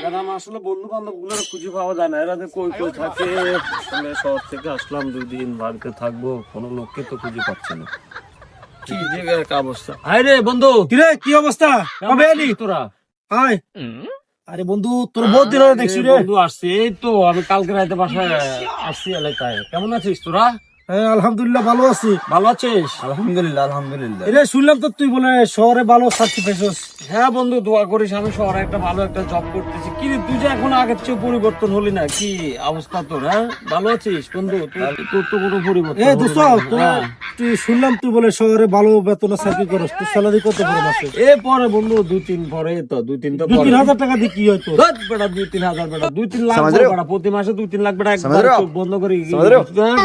এরা আসলে বন্ধু বান্ধব গুলো খুঁজে পাওয়া যায় না, এরা যে কই কই থাকে। আসলে শহর থেকে আসলাম 2 দিন বাড়িতে থাকবো, কোনো লোককে তো খুঁজে পাচ্ছি না। কি জায়গার একটা অবস্থা। হাই রে বন্ধু, কিরে কি অবস্থা? কবে এলি তোরা? হাই? আরে বন্ধু তোর বহুত দিন ধরে দেখছি রে। বন্ধু আসছে, এই তো আমি কালকে রাতে বাসায় আসছি এলাকায়। কেমন আছিস তোরা? হ্যাঁ আলহামদুলিল্লাহ ভালো আছি। ভালো আছিস? আলহামদুলিল্লাহ আলহামদুলিল্লাহ। এরে শুনলাম তো তুই বলে শহরে ভালো চাকরি পেয়েছিস। হ্যাঁ বন্ধু, দোয়া করিস, আমি শহরে একটা ভালো একটা জব করতেছি। কি রে, তুই যে এখন আগের চেয়ে পরিবর্তন হলি না, কি অবস্থা তোর? হ্যাঁ ভালো আছিস বন্ধু? তোর তো কোনো পরিবর্তন এ হলো দোস্ত না। হ্যাঁ। তুই শুনলাম তুই বলে শহরে ভালো বেতনে চাকরি করস, তোর স্যালারি কত বড় মাসে? এ পরে বন্ধু 2-3 পরে তো 2-3 তো 2-3 হাজার টাকা দিয়ে কি হয়তো? বেটা 2-3 হাজার, বেটা 2-3 লাখ সমাজের বেটা, প্রতি মাসে 2-3 লাখ বেটা, একবার সমাজের চোখ বন্ধ করে সমাজের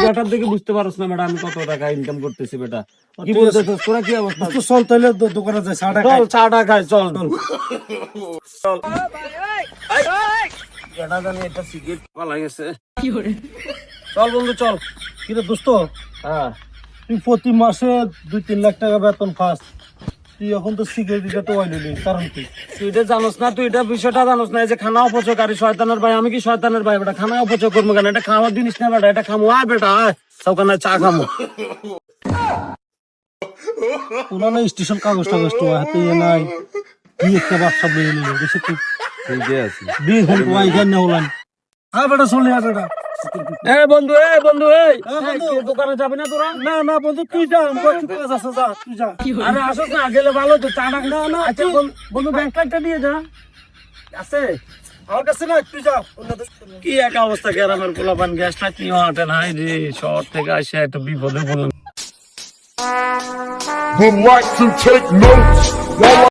বেটার দিকে বুঝতে পারছ না বেটা আমি কত টাকা ইনকাম করতেছি বেটা। কি বলতেছ তোরা, কি অবস্থা? তো চল তাহলে দোকানে যাই চা টা খাই। চল চাটা খাই, চল চল। বেটা জানি একটা সিগারেট পালা গেছে। চল বন্ধু চল। কিরে দোস্ত হ্যাঁ তুই প্রতি মাসে 2-3 লাখ টাকা বেতন পাস, তুই এখন তো সিগারেট দিতে তো আইলি কারণ কি? তুই এটা জানোস না, তুই এটা বিষয়টা জানোস না, এই যে খানা অপচয়কারী শয়তানের ভাই। আমি কি শয়তানের ভাই বেটা? খানা অপচয় করবো কেন? এটা খাওয়ার জিনিস না বেটা, এটা খামো। আয় বেটা আয়, সকালে চা খামো। পুরানো স্টেশন কাগজ টাগজ তো হাতে নাই, কি একটা ব্যবসা বলে নিল দেখি তুই ঠিকই আছে। বিয়ে হল ওয়াই গান না হলাম। হ্যাঁ বেটা চলে যা বেটা। এ বন্ধু, এ বন্ধু, এই বন্ধু। এই, দোকানে যাবি না তোরা? না না বন্ধু তুই যা, আমার একটু কাজ আছে, যা তুই যা। আরে আসোস না, গেলে ভালো তো, চা না না। আচ্ছা বন্ধু, ব্যাংক কার্ডটা দিয়ে যা। আছে আমার কাছে না, তুই যা। কি এক অবস্থা, গ্রামের পোলাপান গ্যাসটা কি হাঁটে না। এই রে শহর থেকে আসে একটা বিপদে বললাম। would like to take notes while